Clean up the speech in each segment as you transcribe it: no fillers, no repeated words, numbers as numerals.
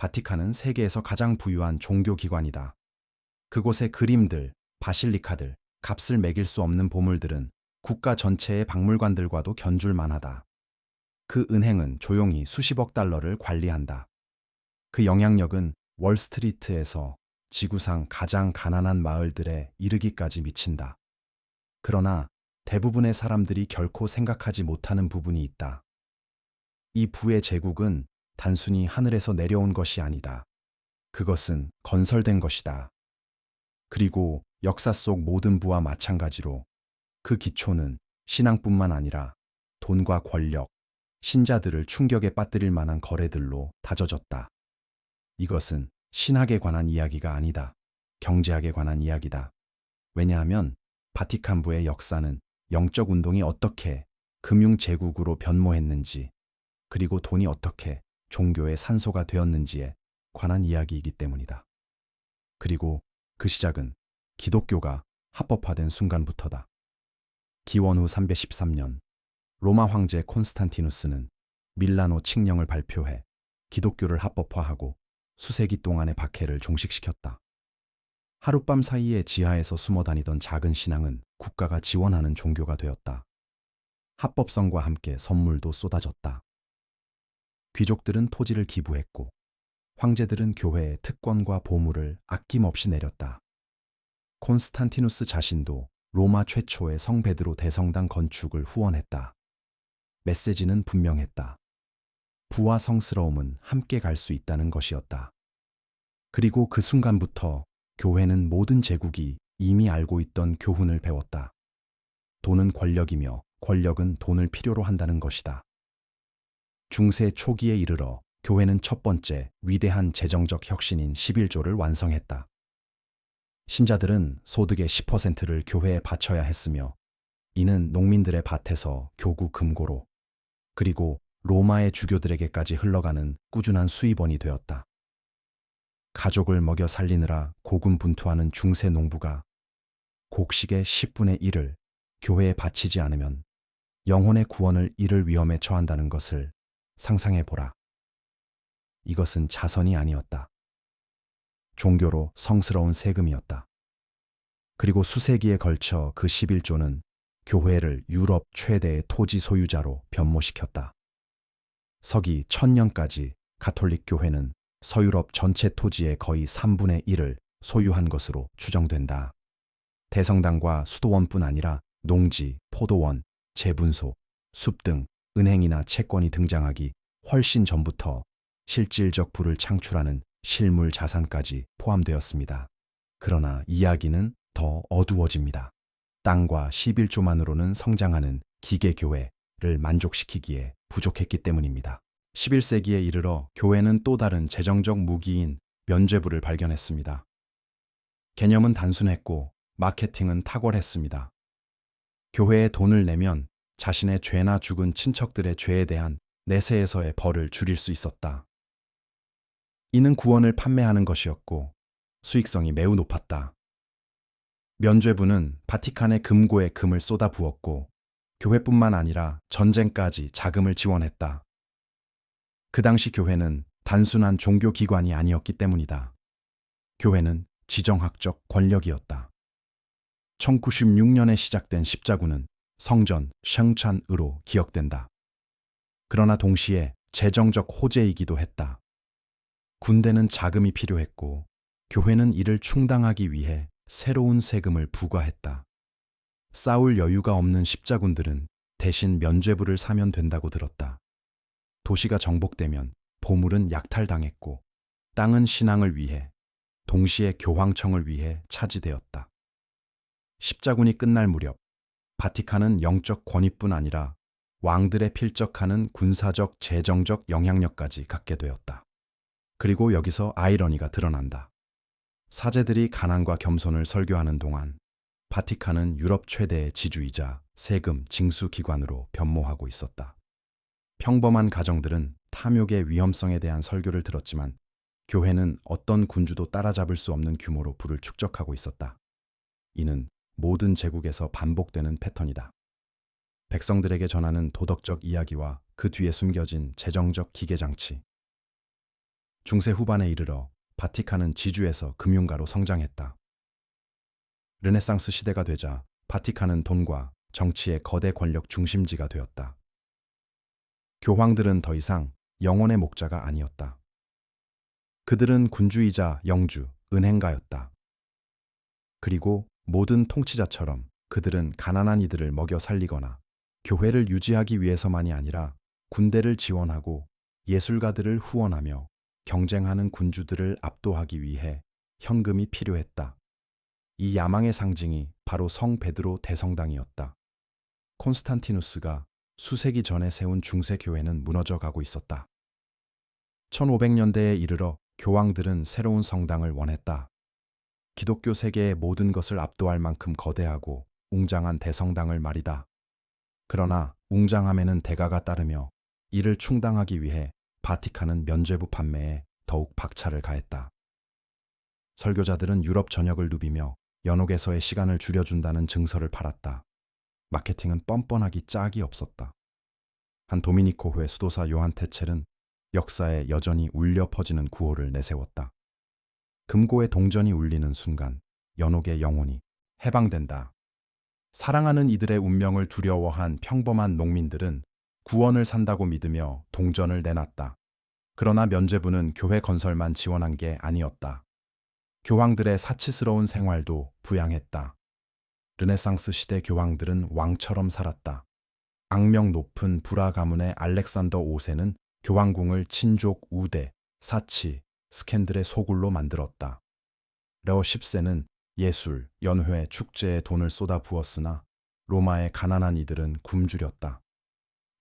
바티칸은 세계에서 가장 부유한 종교기관이다. 그곳의 그림들, 바실리카들, 값을 매길 수 없는 보물들은 국가 전체의 박물관들과도 견줄 만하다. 그 은행은 조용히 수십억 달러를 관리한다. 그 영향력은 월스트리트에서 지구상 가장 가난한 마을들에 이르기까지 미친다. 그러나 대부분의 사람들이 결코 생각하지 못하는 부분이 있다. 이 부의 제국은 단순히 하늘에서 내려온 것이 아니다. 그것은 건설된 것이다. 그리고 역사 속 모든 부와 마찬가지로 그 기초는 신앙뿐만 아니라 돈과 권력, 신자들을 충격에 빠뜨릴 만한 거래들로 다져졌다. 이것은 신학에 관한 이야기가 아니다. 경제학에 관한 이야기다. 왜냐하면 바티칸부의 역사는 영적 운동이 어떻게 금융제국으로 변모했는지, 그리고 돈이 어떻게 종교의 산소가 되었는지에 관한 이야기이기 때문이다. 그리고 그 시작은 기독교가 합법화된 순간부터다. 기원 후 313년, 로마 황제 콘스탄티누스는 밀라노 칙령을 발표해 기독교를 합법화하고 수세기 동안의 박해를 종식시켰다. 하룻밤 사이에 지하에서 숨어 다니던 작은 신앙은 국가가 지원하는 종교가 되었다. 합법성과 함께 선물도 쏟아졌다. 귀족들은 토지를 기부했고, 황제들은 교회에 특권과 보물을 아낌없이 내렸다. 콘스탄티누스 자신도 로마 최초의 성 베드로 대성당 건축을 후원했다. 메시지는 분명했다. 부와 성스러움은 함께 갈 수 있다는 것이었다. 그리고 그 순간부터 교회는 모든 제국이 이미 알고 있던 교훈을 배웠다. 돈은 권력이며 권력은 돈을 필요로 한다는 것이다. 중세 초기에 이르러 교회는 첫 번째 위대한 재정적 혁신인 11조를 완성했다. 신자들은 소득의 10%를 교회에 바쳐야 했으며, 이는 농민들의 밭에서 교구 금고로, 그리고 로마의 주교들에게까지 흘러가는 꾸준한 수입원이 되었다. 가족을 먹여 살리느라 고군분투하는 중세 농부가 곡식의 10분의 1을 교회에 바치지 않으면 영혼의 구원을 잃을 위험에 처한다는 것을 상상해보라. 이것은 자선이 아니었다. 종교로 성스러운 세금이었다. 그리고 수세기에 걸쳐 그 11조는 교회를 유럽 최대의 토지 소유자로 변모시켰다. 서기 1000년까지 가톨릭 교회는 서유럽 전체 토지의 거의 3분의 1을 소유한 것으로 추정된다. 대성당과 수도원뿐 아니라 농지, 포도원, 제분소, 숲 등 은행이나 채권이 등장하기 훨씬 전부터 실질적 부를 창출하는 실물 자산까지 포함되었습니다. 그러나 이야기는 더 어두워집니다. 땅과 11조만으로는 성장하는 기계교회를 만족시키기에 부족했기 때문입니다. 11세기에 이르러 교회는 또 다른 재정적 무기인 면죄부를 발견했습니다. 개념은 단순했고 마케팅은 탁월했습니다. 교회에 돈을 내면 자신의 죄나 죽은 친척들의 죄에 대한 내세에서의 벌을 줄일 수 있었다. 이는 구원을 판매하는 것이었고 수익성이 매우 높았다. 면죄부는 바티칸의 금고에 금을 쏟아부었고 교회뿐만 아니라 전쟁까지 자금을 지원했다. 그 당시 교회는 단순한 종교기관이 아니었기 때문이다. 교회는 지정학적 권력이었다. 1096년에 시작된 십자군은 성전 샹찬으로 기억된다. 그러나 동시에 재정적 호재이기도 했다. 군대는 자금이 필요했고 교회는 이를 충당하기 위해 새로운 세금을 부과했다. 싸울 여유가 없는 십자군들은 대신 면죄부를 사면 된다고 들었다. 도시가 정복되면 보물은 약탈당했고 땅은 신앙을 위해, 동시에 교황청을 위해 차지되었다. 십자군이 끝날 무렵 바티칸은 영적 권위뿐 아니라 왕들에 필적하는 군사적, 재정적 영향력까지 갖게 되었다. 그리고 여기서 아이러니가 드러난다. 사제들이 가난과 겸손을 설교하는 동안 바티칸은 유럽 최대의 지주이자 세금 징수 기관으로 변모하고 있었다. 평범한 가정들은 탐욕의 위험성에 대한 설교를 들었지만 교회는 어떤 군주도 따라잡을 수 없는 규모로 부를 축적하고 있었다. 이는 모든 제국에서 반복되는 패턴이다. 백성들에게 전하는 도덕적 이야기와 그 뒤에 숨겨진 재정적 기계장치. 중세 후반에 이르러 바티칸은 지주에서 금융가로 성장했다. 르네상스 시대가 되자 바티칸은 돈과 정치의 거대 권력 중심지가 되었다. 교황들은 더 이상 영혼의 목자가 아니었다. 그들은 군주이자 영주, 은행가였다. 그리고 모든 통치자처럼 그들은 가난한 이들을 먹여 살리거나 교회를 유지하기 위해서만이 아니라 군대를 지원하고 예술가들을 후원하며 경쟁하는 군주들을 압도하기 위해 현금이 필요했다. 이 야망의 상징이 바로 성 베드로 대성당이었다. 콘스탄티누스가 수세기 전에 세운 중세 교회는 무너져 가고 있었다. 1500년대에 이르러 교황들은 새로운 성당을 원했다. 기독교 세계의 모든 것을 압도할 만큼 거대하고 웅장한 대성당을 말이다. 그러나 웅장함에는 대가가 따르며 이를 충당하기 위해 바티칸은 면죄부 판매에 더욱 박차를 가했다. 설교자들은 유럽 전역을 누비며 연옥에서의 시간을 줄여준다는 증서를 팔았다. 마케팅은 뻔뻔하기 짝이 없었다. 한 도미니코회 수도사 요한 테첼은 역사에 여전히 울려 퍼지는 구호를 내세웠다. 금고의 동전이 울리는 순간 연옥의 영혼이 해방된다. 사랑하는 이들의 운명을 두려워한 평범한 농민들은 구원을 산다고 믿으며 동전을 내놨다. 그러나 면죄부는 교회 건설만 지원한 게 아니었다. 교황들의 사치스러운 생활도 부양했다. 르네상스 시대 교황들은 왕처럼 살았다. 악명 높은 불화 가문의 알렉산더 5세는 교황궁을 친족, 우대, 사치, 스캔들의 소굴로 만들었다. 레오 10세는 예술, 연회, 축제에 돈을 쏟아 부었으나 로마의 가난한 이들은 굶주렸다.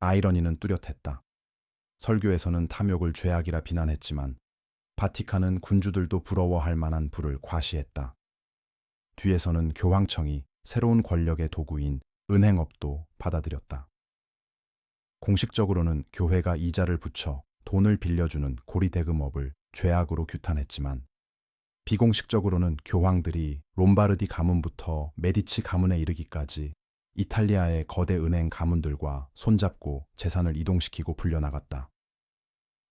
아이러니는 뚜렷했다. 설교에서는 탐욕을 죄악이라 비난했지만 바티칸은 군주들도 부러워할 만한 부를 과시했다. 뒤에서는 교황청이 새로운 권력의 도구인 은행업도 받아들였다. 공식적으로는 교회가 이자를 붙여 돈을 빌려주는 고리대금업을 죄악으로 규탄했지만 비공식적으로는 교황들이 롬바르디 가문부터 메디치 가문에 이르기까지 이탈리아의 거대 은행 가문들과 손잡고 재산을 이동시키고 불려나갔다.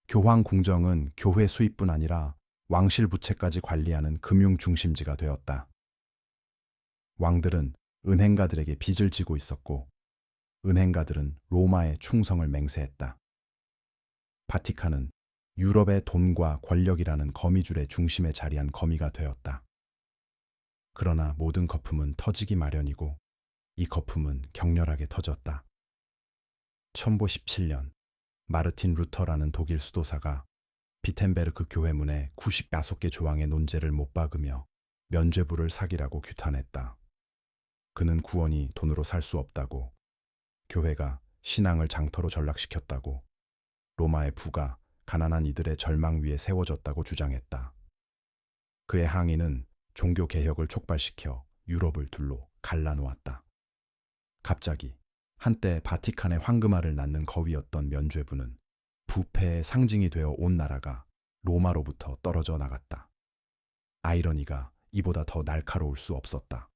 교황 궁정은 교회 수입뿐 아니라 왕실 부채까지 관리하는 금융 중심지가 되었다. 왕들은 은행가들에게 빚을 지고 있었고 은행가들은 로마의 충성을 맹세했다. 바티칸은 유럽의 돈과 권력이라는 거미줄의 중심에 자리한 거미가 되었다. 그러나 모든 거품은 터지기 마련이고 이 거품은 격렬하게 터졌다. 1517년 마르틴 루터라는 독일 수도사가 비텐베르크 교회 문에 95개 조항의 논제를 못 박으며 면죄부를 사기라고 규탄했다. 그는 구원이 돈으로 살 수 없다고, 교회가 신앙을 장터로 전락시켰다고, 로마의 부가 가난한 이들의 절망 위에 세워졌다고 주장했다. 그의 항의는 종교 개혁을 촉발시켜 유럽을 둘로 갈라놓았다. 갑자기 한때 바티칸의 황금알을 낳는 거위였던 면죄부는 부패의 상징이 되어 온 나라가 로마로부터 떨어져 나갔다. 아이러니가 이보다 더 날카로울 수 없었다.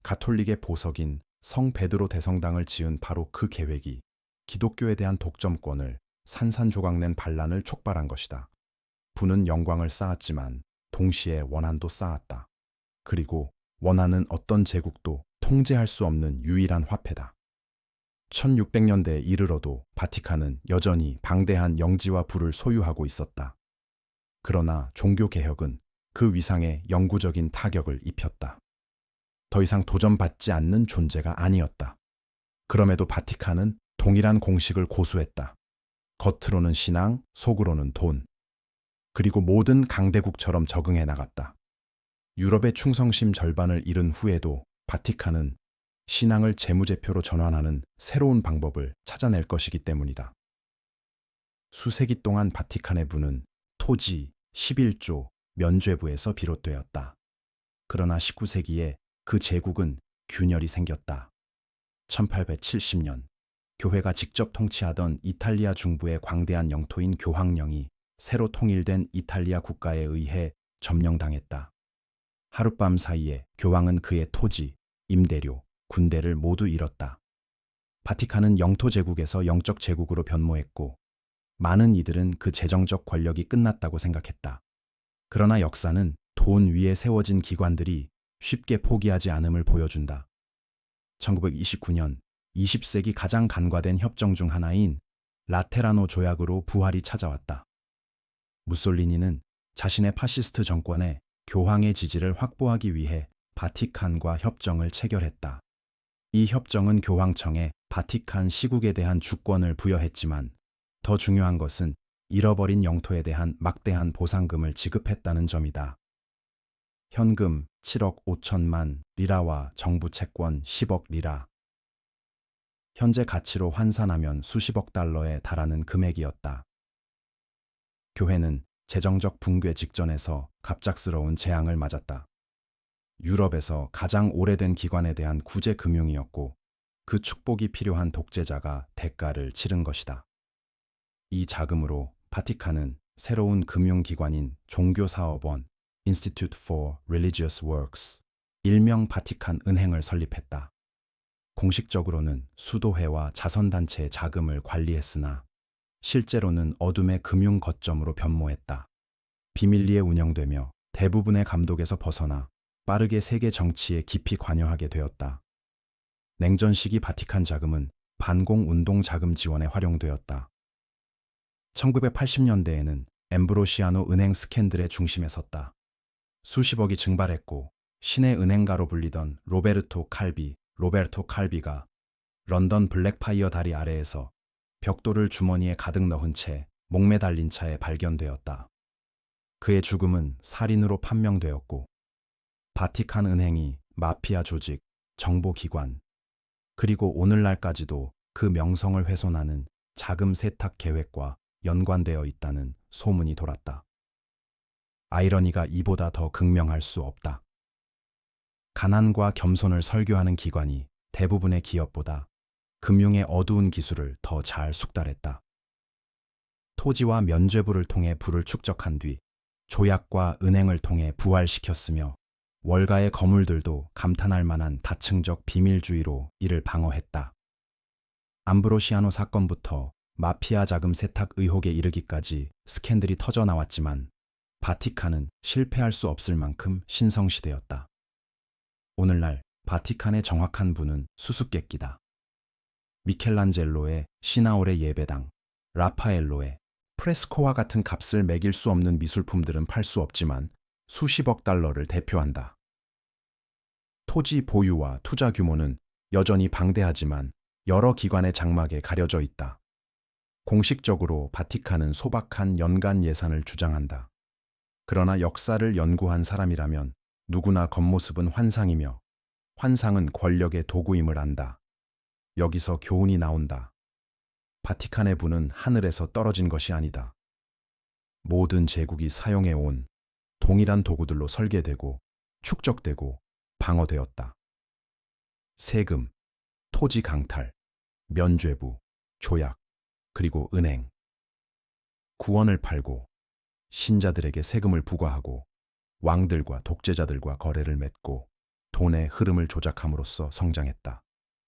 가톨릭의 보석인 성 베드로 대성당을 지은 바로 그 계획이 기독교에 대한 독점권을 산산조각낸 반란을 촉발한 것이다. 부는 영광을 쌓았지만 동시에 원한도 쌓았다. 그리고 원한은 어떤 제국도 통제할 수 없는 유일한 화폐다. 1600년대에 이르러도 바티칸은 여전히 방대한 영지와 부를 소유하고 있었다. 그러나 종교개혁은 그 위상에 영구적인 타격을 입혔다. 더 이상 도전받지 않는 존재가 아니었다. 그럼에도 바티칸은 동일한 공식을 고수했다. 겉으로는 신앙, 속으로는 돈. 그리고 모든 강대국처럼 적응해 나갔다. 유럽의 충성심 절반을 잃은 후에도 바티칸은 신앙을 재무제표로 전환하는 새로운 방법을 찾아낼 것이기 때문이다. 수세기 동안 바티칸의 부는 토지, 11조, 면죄부에서 비롯되었다. 그러나 19세기에 그 제국은 균열이 생겼다. 1870년 교회가 직접 통치하던 이탈리아 중부의 광대한 영토인 교황령이 새로 통일된 이탈리아 국가에 의해 점령당했다. 하룻밤 사이에 교황은 그의 토지, 임대료, 군대를 모두 잃었다. 바티칸은 영토 제국에서 영적 제국으로 변모했고 많은 이들은 그 재정적 권력이 끝났다고 생각했다. 그러나 역사는 돈 위에 세워진 기관들이 쉽게 포기하지 않음을 보여준다. 1929년 20세기 가장 간과된 협정 중 하나인 라테라노 조약으로 부활이 찾아왔다. 무솔리니는 자신의 파시스트 정권에 교황의 지지를 확보하기 위해 바티칸과 협정을 체결했다. 이 협정은 교황청에 바티칸 시국에 대한 주권을 부여했지만 더 중요한 것은 잃어버린 영토에 대한 막대한 보상금을 지급했다는 점이다. 현금 7억 5천만 리라와 정부 채권 10억 리라. 현재 가치로 환산하면 수십억 달러에 달하는 금액이었다. 교회는 재정적 붕괴 직전에서 갑작스러운 재앙을 맞았다. 유럽에서 가장 오래된 기관에 대한 구제 금융이었고 그 축복이 필요한 독재자가 대가를 치른 것이다. 이 자금으로 바티칸은 새로운 금융기관인 종교사업원 Institute for Religious Works, 일명 바티칸 은행을 설립했다. 공식적으로는 수도회와 자선단체의 자금을 관리했으나 실제로는 어둠의 금융 거점으로 변모했다. 비밀리에 운영되며 대부분의 감독에서 벗어나 빠르게 세계 정치에 깊이 관여하게 되었다. 냉전 시기 바티칸 자금은 반공운동 자금 지원에 활용되었다. 1980년대에는 엠브로시아노 은행 스캔들의 중심에 섰다. 수십억이 증발했고 신의 은행가로 불리던 로베르토 칼비가 런던 블랙파이어 다리 아래에서 벽돌을 주머니에 가득 넣은 채 목매달린 차에 발견되었다. 그의 죽음은 살인으로 판명되었고 바티칸 은행이 마피아 조직, 정보기관, 그리고 오늘날까지도 그 명성을 훼손하는 자금 세탁 계획과 연관되어 있다는 소문이 돌았다. 아이러니가 이보다 더 극명할 수 없다. 가난과 겸손을 설교하는 기관이 대부분의 기업보다 금융의 어두운 기술을 더 잘 숙달했다. 토지와 면죄부를 통해 부를 축적한 뒤 조약과 은행을 통해 부활시켰으며 월가의 거물들도 감탄할 만한 다층적 비밀주의로 이를 방어했다. 암브로시아노 사건부터 마피아 자금 세탁 의혹에 이르기까지 스캔들이 터져 나왔지만 바티칸은 실패할 수 없을 만큼 신성시대였다. 오늘날 바티칸의 정확한 부는 수수께끼다. 미켈란젤로의 시나올의 예배당, 라파엘로의 프레스코와 같은 값을 매길 수 없는 미술품들은 팔 수 없지만 수십억 달러를 대표한다. 토지 보유와 투자 규모는 여전히 방대하지만 여러 기관의 장막에 가려져 있다. 공식적으로 바티칸은 소박한 연간 예산을 주장한다. 그러나 역사를 연구한 사람이라면 누구나 겉모습은 환상이며 환상은 권력의 도구임을 안다. 여기서 교훈이 나온다. 바티칸의 부는 하늘에서 떨어진 것이 아니다. 모든 제국이 사용해온 동일한 도구들로 설계되고 축적되고 방어되었다. 세금, 토지 강탈, 면죄부, 조약, 그리고 은행. 구원을 팔고 신자들에게 세금을 부과하고 왕들과 독재자들과 거래를 맺고 돈의 흐름을 조작함으로써 성장했다.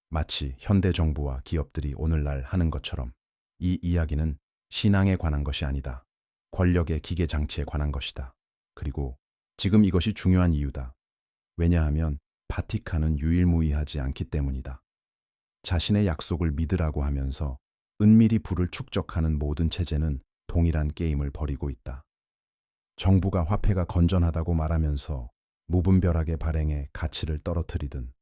마치 현대 정부와 기업들이 오늘날 하는 것처럼 이 이야기는 신앙에 관한 것이 아니다. 권력의 기계 장치에 관한 것이다. 그리고 지금 이것이 중요한 이유다. 왜냐하면 바티칸은 유일무이하지 않기 때문이다. 자신의 약속을 믿으라고 하면서 은밀히 부를 축적하는 모든 체제는 동일한 게임을 벌이고 있다. 정부가 화폐가 건전하다고 말하면서 무분별하게 발행해 가치를 떨어뜨리든,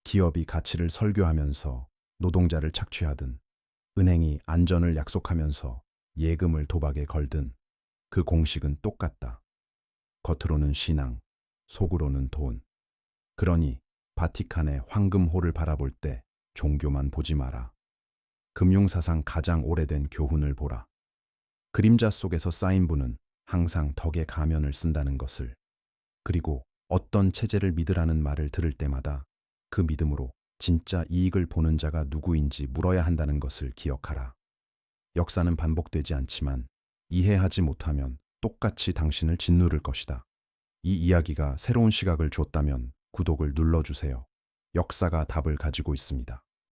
기업이 가치를 설교하면서 노동자를 착취하든, 은행이 안전을 약속하면서 예금을 도박에 걸든 그 공식은 똑같다. 겉으로는 신앙, 속으로는 돈. 그러니 바티칸의 황금홀을 바라볼 때 종교만 보지 마라. 금융사상 가장 오래된 교훈을 보라. 그림자 속에서 쌓인 부는 항상 덕의 가면을 쓴다는 것을, 그리고 어떤 체제를 믿으라는 말을 들을 때마다 그 믿음으로 진짜 이익을 보는 자가 누구인지 물어야 한다는 것을 기억하라. 역사는 반복되지 않지만 이해하지 못하면 똑같이 당신을 짓누를 것이다. 이 이야기가 새로운 시각을 줬다면 구독을 눌러주세요. 역사가 답을 가지고 있습니다.